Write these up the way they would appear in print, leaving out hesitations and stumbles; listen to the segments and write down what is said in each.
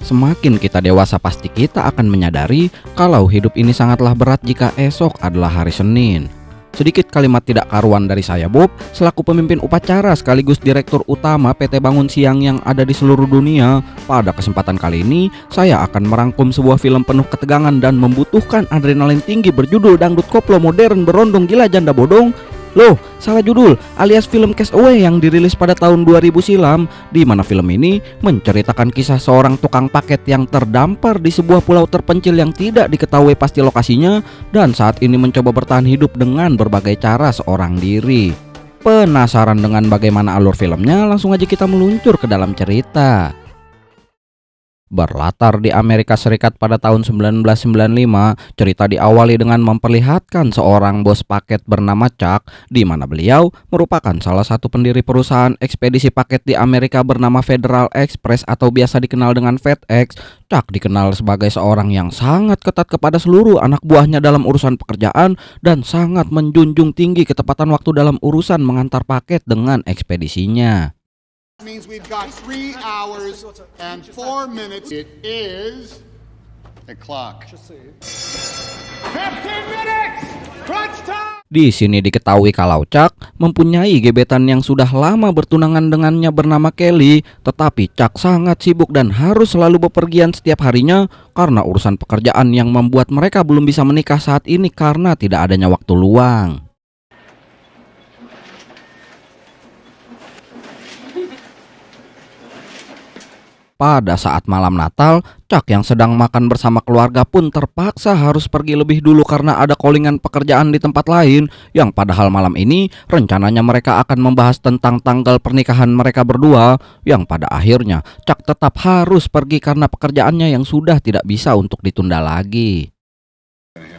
Semakin kita dewasa pasti kita akan menyadari kalau hidup ini sangatlah berat jika esok adalah hari Senin. Sedikit kalimat tidak karuan dari saya, Bob, selaku pemimpin upacara sekaligus direktur utama PT Bangun Siang yang ada di seluruh dunia. Pada kesempatan kali ini, saya akan merangkum sebuah film penuh ketegangan dan membutuhkan adrenalin tinggi berjudul Dangdut Koplo Modern Berondong Gila Janda Bodong. Loh, salah judul, alias film Castaway yang dirilis pada tahun 2000 silam, di mana film ini menceritakan kisah seorang tukang paket yang terdampar di sebuah pulau terpencil yang tidak diketahui pasti lokasinya dan saat ini mencoba bertahan hidup dengan berbagai cara seorang diri. Penasaran dengan bagaimana alur filmnya? Langsung aja kita meluncur ke dalam cerita. Berlatar di Amerika Serikat pada tahun 1995, cerita diawali dengan memperlihatkan seorang bos paket bernama Chuck, di mana beliau merupakan salah satu pendiri perusahaan ekspedisi paket di Amerika bernama Federal Express atau biasa dikenal dengan FedEx. Chuck dikenal sebagai seorang yang sangat ketat kepada seluruh anak buahnya dalam urusan pekerjaan dan sangat menjunjung tinggi ketepatan waktu dalam urusan mengantar paket dengan ekspedisinya. Means we've got 3 hours and 4 minutes. It is a clock. 15 minutes. Crunch time. Di sini diketahui kalau Chuck mempunyai gebetan yang sudah lama bertunangan dengannya bernama Kelly, tetapi Chuck sangat sibuk dan harus selalu bepergian setiap harinya karena urusan pekerjaan yang membuat mereka belum bisa menikah saat ini karena tidak adanya waktu luang. Pada saat malam Natal, Chuck yang sedang makan bersama keluarga pun terpaksa harus pergi lebih dulu karena ada callingan pekerjaan di tempat lain, yang padahal malam ini rencananya mereka akan membahas tentang tanggal pernikahan mereka berdua, yang pada akhirnya Chuck tetap harus pergi karena pekerjaannya yang sudah tidak bisa untuk ditunda lagi.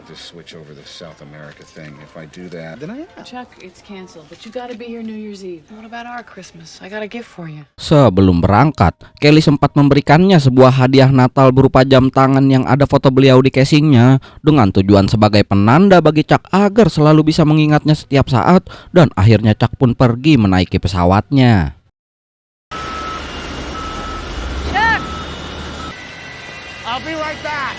Switch over the South America thing. If I do that, Then I am. Chuck, it's canceled, but you gotta be here New Year's Eve. What about our Christmas? I got a gift for you. Sebelum berangkat, Kelly sempat memberikannya sebuah hadiah Natal berupa jam tangan yang ada foto beliau di casingnya dengan tujuan sebagai penanda bagi Chuck agar selalu bisa mengingatnya setiap saat, dan akhirnya Chuck pun pergi menaiki pesawatnya. Chuck! I'll be right back.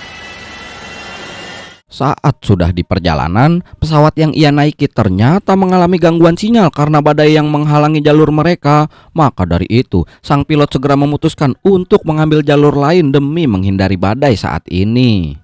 Saat sudah di perjalanan, pesawat yang ia naiki ternyata mengalami gangguan sinyal karena badai yang menghalangi jalur mereka. Maka dari itu, sang pilot segera memutuskan untuk mengambil jalur lain demi menghindari badai saat ini.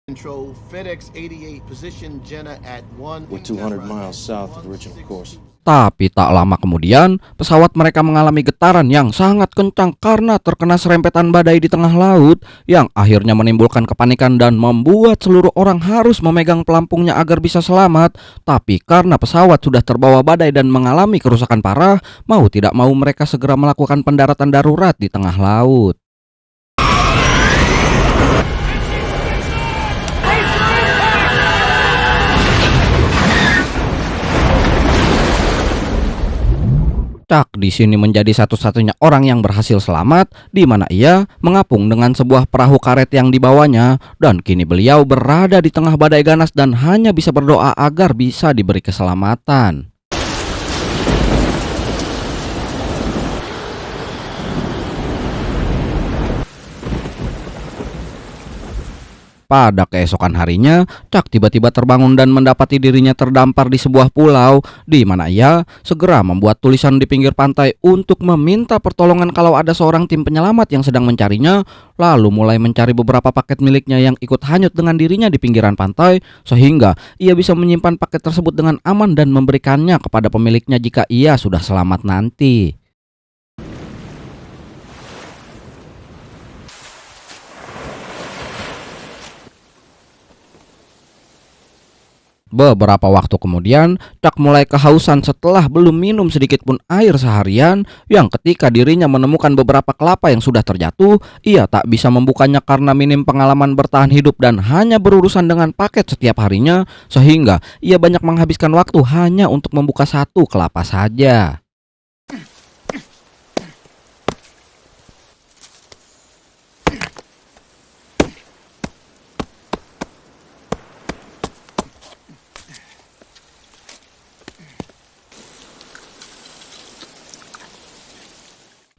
Control FedEx 88 position Jenna at 1. we're 200 miles south of the original course. Tapi tak lama kemudian, pesawat mereka mengalami getaran yang sangat kencang karena terkena serempetan badai di tengah laut, yang akhirnya menimbulkan kepanikan dan membuat seluruh orang harus memegang pelampungnya agar bisa selamat. Tapi karena pesawat sudah terbawa badai dan mengalami kerusakan parah, mau tidak mau mereka segera melakukan pendaratan darurat di tengah laut. Chuck di sini menjadi satu-satunya orang yang berhasil selamat, di mana ia mengapung dengan sebuah perahu karet yang dibawanya, dan kini beliau berada di tengah badai ganas dan hanya bisa berdoa agar bisa diberi keselamatan. Pada keesokan harinya, Chuck tiba-tiba terbangun dan mendapati dirinya terdampar di sebuah pulau, di mana ia segera membuat tulisan di pinggir pantai untuk meminta pertolongan kalau ada seorang tim penyelamat yang sedang mencarinya, lalu mulai mencari beberapa paket miliknya yang ikut hanyut dengan dirinya di pinggiran pantai, sehingga ia bisa menyimpan paket tersebut dengan aman dan memberikannya kepada pemiliknya jika ia sudah selamat nanti. Beberapa waktu kemudian, Chuck mulai kehausan setelah belum minum sedikit pun air seharian, yang ketika dirinya menemukan beberapa kelapa yang sudah terjatuh, ia tak bisa membukanya karena minim pengalaman bertahan hidup dan hanya berurusan dengan paket setiap harinya, sehingga ia banyak menghabiskan waktu hanya untuk membuka satu kelapa saja.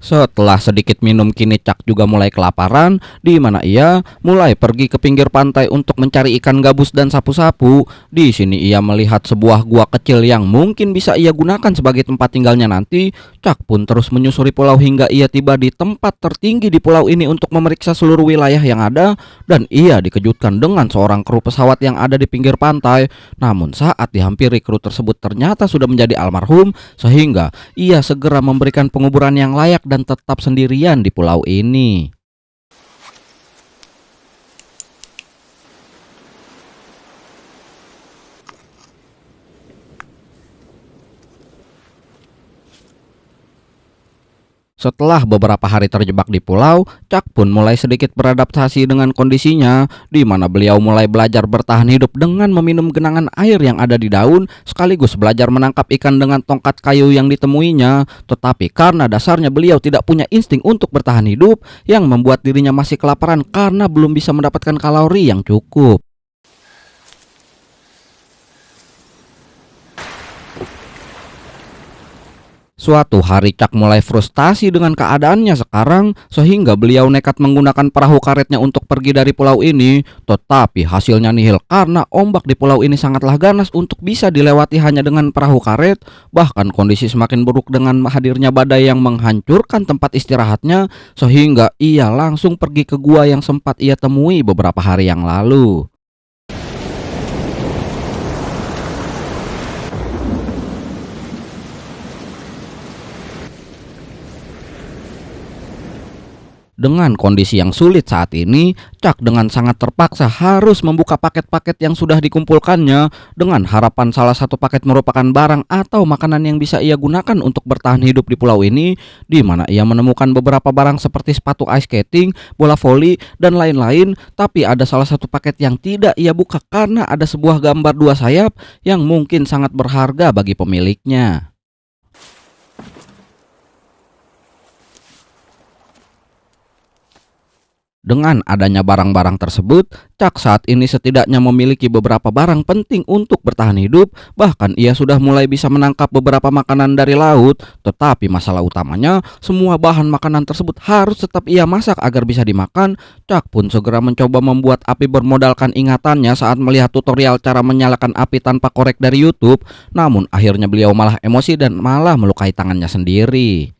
Setelah sedikit minum, kini Chuck juga mulai kelaparan, di mana ia mulai pergi ke pinggir pantai untuk mencari ikan gabus dan sapu-sapu. Di sini ia melihat sebuah gua kecil yang mungkin bisa ia gunakan sebagai tempat tinggalnya nanti. Chuck pun terus menyusuri pulau hingga ia tiba di tempat tertinggi di pulau ini untuk memeriksa seluruh wilayah yang ada, dan ia dikejutkan dengan seorang kru pesawat yang ada di pinggir pantai. Namun saat dihampiri, kru tersebut ternyata sudah menjadi almarhum, sehingga ia segera memberikan penguburan yang layak dan tetap sendirian di pulau ini. Setelah beberapa hari terjebak di pulau, Chuck pun mulai sedikit beradaptasi dengan kondisinya, di mana beliau mulai belajar bertahan hidup dengan meminum genangan air yang ada di daun, sekaligus belajar menangkap ikan dengan tongkat kayu yang ditemuinya. Tetapi karena dasarnya beliau tidak punya insting untuk bertahan hidup, yang membuat dirinya masih kelaparan karena belum bisa mendapatkan kalori yang cukup. Suatu hari Chuck mulai frustasi dengan keadaannya sekarang, sehingga beliau nekat menggunakan perahu karetnya untuk pergi dari pulau ini. Tetapi hasilnya nihil karena ombak di pulau ini sangatlah ganas untuk bisa dilewati hanya dengan perahu karet. Bahkan kondisi semakin buruk dengan hadirnya badai yang menghancurkan tempat istirahatnya, sehingga ia langsung pergi ke gua yang sempat ia temui beberapa hari yang lalu. Dengan kondisi yang sulit saat ini, Chuck dengan sangat terpaksa harus membuka paket-paket yang sudah dikumpulkannya, dengan harapan salah satu paket merupakan barang atau makanan yang bisa ia gunakan untuk bertahan hidup di pulau ini, di mana ia menemukan beberapa barang seperti sepatu ice skating, bola voli, dan lain-lain. Tapi ada salah satu paket yang tidak ia buka karena ada sebuah gambar dua sayap yang mungkin sangat berharga bagi pemiliknya. Dengan adanya barang-barang tersebut, Chuck saat ini setidaknya memiliki beberapa barang penting untuk bertahan hidup. Bahkan ia sudah mulai bisa menangkap beberapa makanan dari laut. Tetapi masalah utamanya, semua bahan makanan tersebut harus tetap ia masak agar bisa dimakan. Chuck pun segera mencoba membuat api bermodalkan ingatannya saat melihat tutorial cara menyalakan api tanpa korek dari YouTube. Namun akhirnya beliau malah emosi dan malah melukai tangannya sendiri.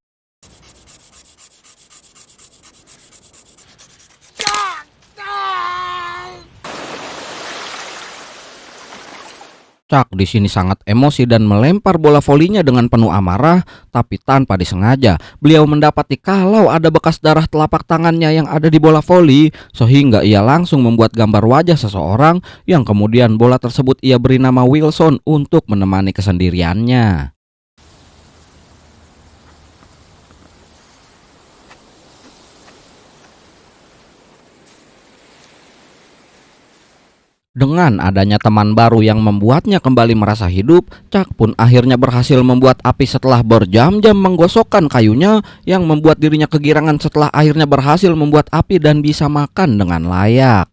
Chuck di sini sangat emosi dan melempar bola volinya dengan penuh amarah, tapi tanpa disengaja beliau mendapati kalau ada bekas darah telapak tangannya yang ada di bola voli, sehingga ia langsung membuat gambar wajah seseorang yang kemudian bola tersebut ia beri nama Wilson untuk menemani kesendiriannya. Dengan adanya teman baru yang membuatnya kembali merasa hidup, Chuck pun akhirnya berhasil membuat api setelah berjam-jam menggosokkan kayunya, yang membuat dirinya kegirangan setelah akhirnya berhasil membuat api dan bisa makan dengan layak.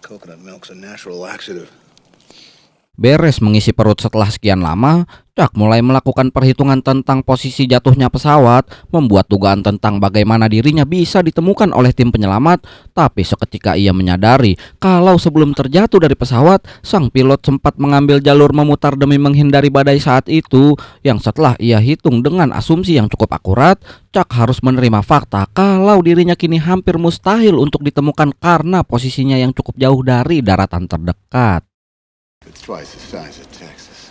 Coconut milk's a natural laxative. Beres mengisi perut setelah sekian lama, Chuck mulai melakukan perhitungan tentang posisi jatuhnya pesawat, membuat dugaan tentang bagaimana dirinya bisa ditemukan oleh tim penyelamat. Tapi seketika ia menyadari kalau sebelum terjatuh dari pesawat, sang pilot sempat mengambil jalur memutar demi menghindari badai saat itu, yang setelah ia hitung dengan asumsi yang cukup akurat, Chuck harus menerima fakta kalau dirinya kini hampir mustahil untuk ditemukan karena posisinya yang cukup jauh dari daratan terdekat. It's twice the size of Texas.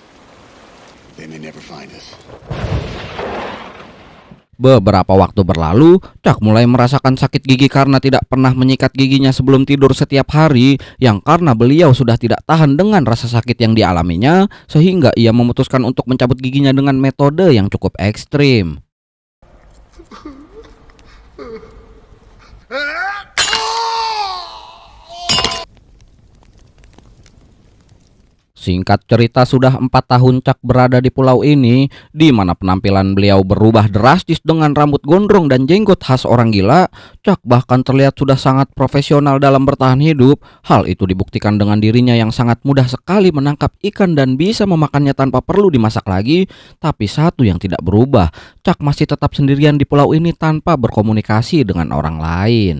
They may never find us. Beberapa waktu berlalu, Chuck mulai merasakan sakit gigi karena tidak pernah menyikat giginya sebelum tidur setiap hari, yang karena beliau sudah tidak tahan dengan rasa sakit yang dialaminya, sehingga ia memutuskan untuk mencabut giginya dengan metode yang cukup ekstrim. Singkat cerita, sudah 4 tahun Chuck berada di pulau ini, di mana penampilan beliau berubah drastis dengan rambut gondrong dan jenggot khas orang gila. Chuck bahkan terlihat sudah sangat profesional dalam bertahan hidup. Hal itu dibuktikan dengan dirinya yang sangat mudah sekali menangkap ikan dan bisa memakannya tanpa perlu dimasak lagi. Tapi satu yang tidak berubah, Chuck masih tetap sendirian di pulau ini tanpa berkomunikasi dengan orang lain.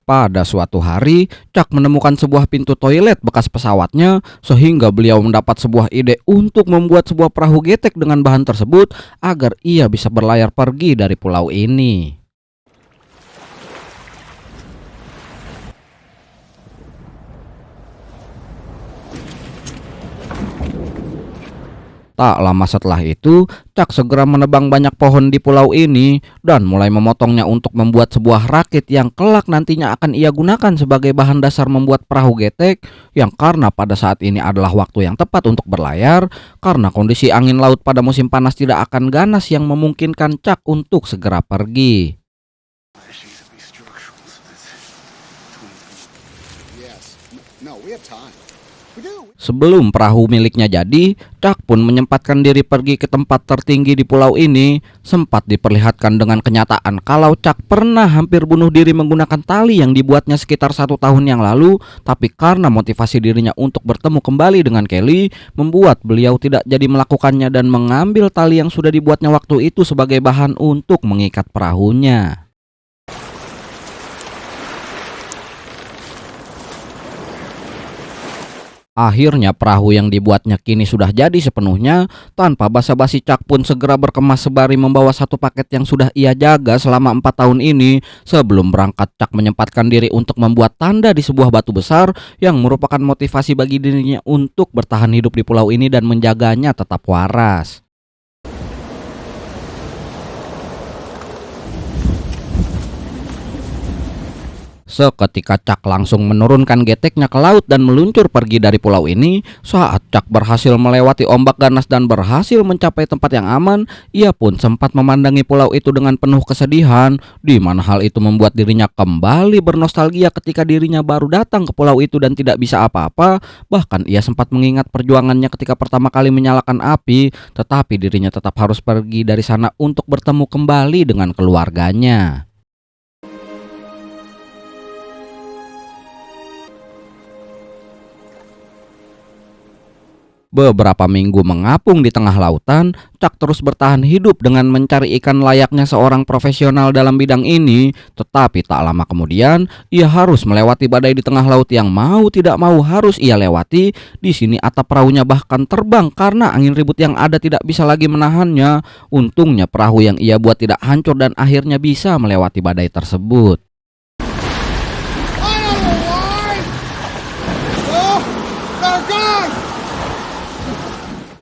Pada suatu hari, Chuck menemukan sebuah pintu toilet bekas pesawatnya, sehingga beliau mendapat sebuah ide untuk membuat sebuah perahu getek dengan bahan tersebut agar ia bisa berlayar pergi dari pulau ini. Tak lama setelah itu, Chuck segera menebang banyak pohon di pulau ini dan mulai memotongnya untuk membuat sebuah rakit yang kelak nantinya akan ia gunakan sebagai bahan dasar membuat perahu getek, yang karena pada saat ini adalah waktu yang tepat untuk berlayar karena kondisi angin laut pada musim panas tidak akan ganas yang memungkinkan Chuck untuk segera pergi. Yes. No, we have time. We do. Sebelum perahu miliknya jadi, Chuck pun menyempatkan diri pergi ke tempat tertinggi di pulau ini. Sempat diperlihatkan dengan kenyataan kalau Chuck pernah hampir bunuh diri menggunakan tali yang dibuatnya sekitar 1 tahun yang lalu. Tapi karena motivasi dirinya untuk bertemu kembali dengan Kelly, membuat beliau tidak jadi melakukannya dan mengambil tali yang sudah dibuatnya waktu itu sebagai bahan untuk mengikat perahunya. Akhirnya perahu yang dibuatnya kini sudah jadi sepenuhnya. Tanpa basa-basi, Chuck pun segera berkemas sembari membawa satu paket yang sudah ia jaga selama 4 tahun ini. Sebelum berangkat, Chuck menyempatkan diri untuk membuat tanda di sebuah batu besar yang merupakan motivasi bagi dirinya untuk bertahan hidup di pulau ini dan menjaganya tetap waras. Seketika Chuck langsung menurunkan geteknya ke laut dan meluncur pergi dari pulau ini. Saat Chuck berhasil melewati ombak ganas dan berhasil mencapai tempat yang aman, ia pun sempat memandangi pulau itu dengan penuh kesedihan, di mana hal itu membuat dirinya kembali bernostalgia ketika dirinya baru datang ke pulau itu dan tidak bisa apa-apa. Bahkan ia sempat mengingat perjuangannya ketika pertama kali menyalakan api, tetapi dirinya tetap harus pergi dari sana untuk bertemu kembali dengan keluarganya. Beberapa minggu mengapung di tengah lautan, Chuck terus bertahan hidup dengan mencari ikan layaknya seorang profesional dalam bidang ini. Tetapi tak lama kemudian, ia harus melewati badai di tengah laut yang mau tidak mau harus ia lewati. Di sini atap perahunya bahkan terbang karena angin ribut yang ada tidak bisa lagi menahannya. Untungnya perahu yang ia buat tidak hancur dan akhirnya bisa melewati badai tersebut. I don't know why. Oh, they're gone.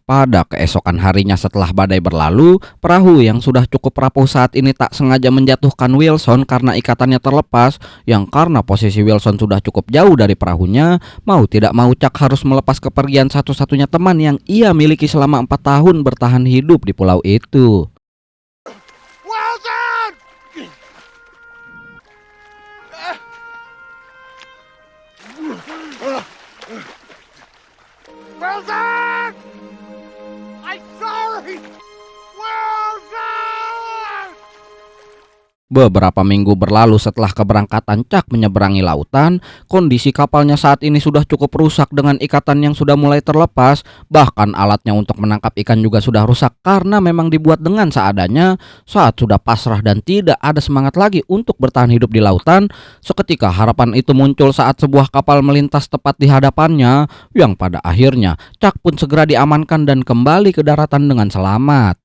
Pada keesokan harinya setelah badai berlalu, perahu yang sudah cukup rapuh saat ini tak sengaja menjatuhkan Wilson karena ikatannya terlepas. Yang karena posisi Wilson sudah cukup jauh dari perahunya, mau tidak mau Chuck harus melepas kepergian satu-satunya teman yang ia miliki selama 4 tahun bertahan hidup di pulau itu. Wilson! Wilson! I'm sorry! Wilson! Beberapa minggu berlalu setelah keberangkatan Chuck menyeberangi lautan, kondisi kapalnya saat ini sudah cukup rusak dengan ikatan yang sudah mulai terlepas. Bahkan alatnya untuk menangkap ikan juga sudah rusak karena memang dibuat dengan seadanya. Saat sudah pasrah dan tidak ada semangat lagi untuk bertahan hidup di lautan, seketika harapan itu muncul saat sebuah kapal melintas tepat di hadapannya, yang pada akhirnya Chuck pun segera diamankan dan kembali ke daratan dengan selamat.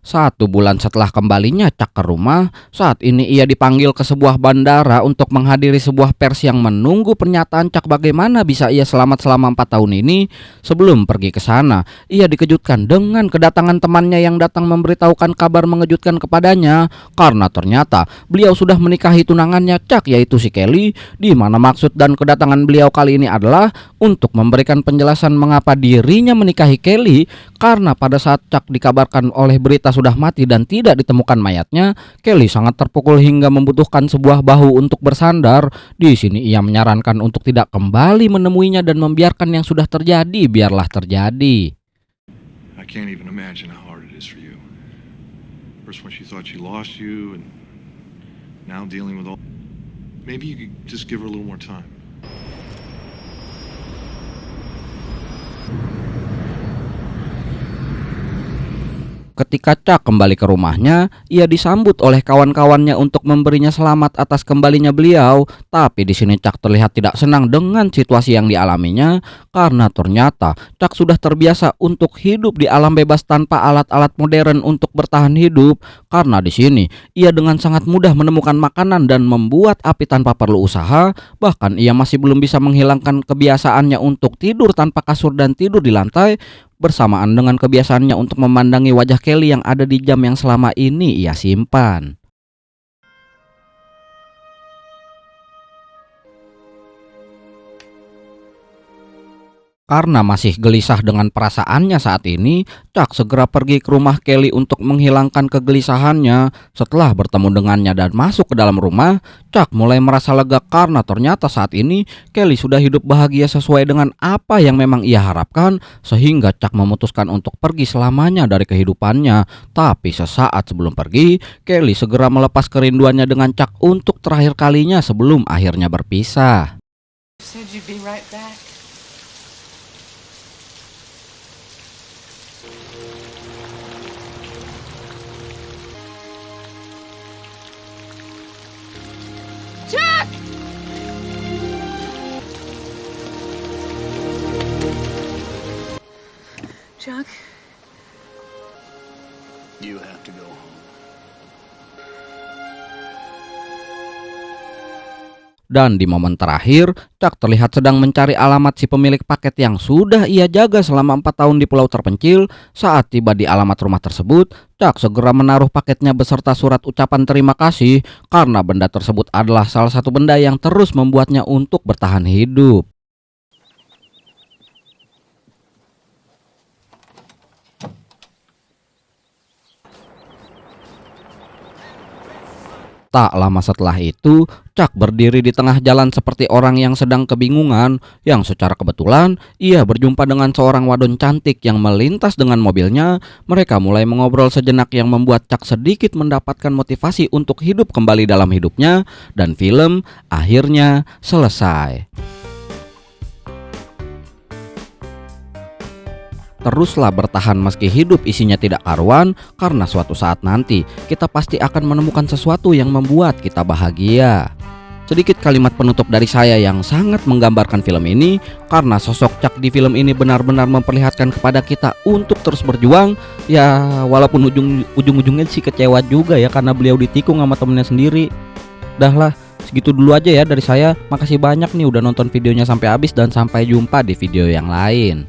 1 bulan setelah kembalinya Chuck ke rumah, saat ini ia dipanggil ke sebuah bandara untuk menghadiri sebuah pers yang menunggu pernyataan Chuck bagaimana bisa ia selamat selama 4 tahun ini. Sebelum pergi ke sana, ia dikejutkan dengan kedatangan temannya yang datang memberitahukan kabar mengejutkan kepadanya, karena ternyata beliau sudah menikahi tunangannya Chuck, yaitu si Kelly, di mana maksud dan kedatangan beliau kali ini adalah untuk memberikan penjelasan mengapa dirinya menikahi Kelly, karena pada saat Chuck dikabarkan oleh berita sudah mati dan tidak ditemukan mayatnya, Kelly sangat terpukul hingga membutuhkan sebuah bahu untuk bersandar. Di sini ia menyarankan untuk tidak kembali menemuinya dan membiarkan yang sudah terjadi biarlah terjadi. I can't even imagine how hard it is for you. First when she thought she lost you, and now dealing with all. Maybe you could just give her a little more time. Ketika Chuck kembali ke rumahnya, ia disambut oleh kawan-kawannya untuk memberinya selamat atas kembalinya beliau. Tapi di sini Chuck terlihat tidak senang dengan situasi yang dialaminya, karena ternyata Chuck sudah terbiasa untuk hidup di alam bebas tanpa alat-alat modern untuk bertahan hidup. Karena di sini ia dengan sangat mudah menemukan makanan dan membuat api tanpa perlu usaha. Bahkan ia masih belum bisa menghilangkan kebiasaannya untuk tidur tanpa kasur dan tidur di lantai, bersamaan dengan kebiasaannya untuk memandangi wajah Kelly yang ada di jam yang selama ini ia simpan. Karena masih gelisah dengan perasaannya saat ini, Chuck segera pergi ke rumah Kelly untuk menghilangkan kegelisahannya. Setelah bertemu dengannya dan masuk ke dalam rumah, Chuck mulai merasa lega karena ternyata saat ini Kelly sudah hidup bahagia sesuai dengan apa yang memang ia harapkan, sehingga Chuck memutuskan untuk pergi selamanya dari kehidupannya. Tapi sesaat sebelum pergi, Kelly segera melepas kerinduannya dengan Chuck untuk terakhir kalinya sebelum akhirnya berpisah. Said you'd be right back. Chuck! Chuck? You have to go home. Dan di momen terakhir, Chuck terlihat sedang mencari alamat si pemilik paket yang sudah ia jaga selama 4 tahun di pulau terpencil. Saat tiba di alamat rumah tersebut, Chuck segera menaruh paketnya beserta surat ucapan terima kasih, karena benda tersebut adalah salah satu benda yang terus membuatnya untuk bertahan hidup. Tak lama setelah itu, Chuck berdiri di tengah jalan seperti orang yang sedang kebingungan, yang secara kebetulan ia berjumpa dengan seorang wadon cantik yang melintas dengan mobilnya. Mereka mulai mengobrol sejenak yang membuat Chuck sedikit mendapatkan motivasi untuk hidup kembali dalam hidupnya, dan film akhirnya selesai. Teruslah bertahan meski hidup isinya tidak karuan, karena suatu saat nanti kita pasti akan menemukan sesuatu yang membuat kita bahagia. Sedikit kalimat penutup dari saya yang sangat menggambarkan film ini, karena sosok Chuck di film ini benar-benar memperlihatkan kepada kita untuk terus berjuang. Ya walaupun ujung-ujungnya sih kecewa juga ya, karena beliau ditikung sama temennya sendiri. Dah lah, segitu dulu aja ya dari saya. Makasih banyak nih udah nonton videonya sampai habis, dan sampai jumpa di video yang lain.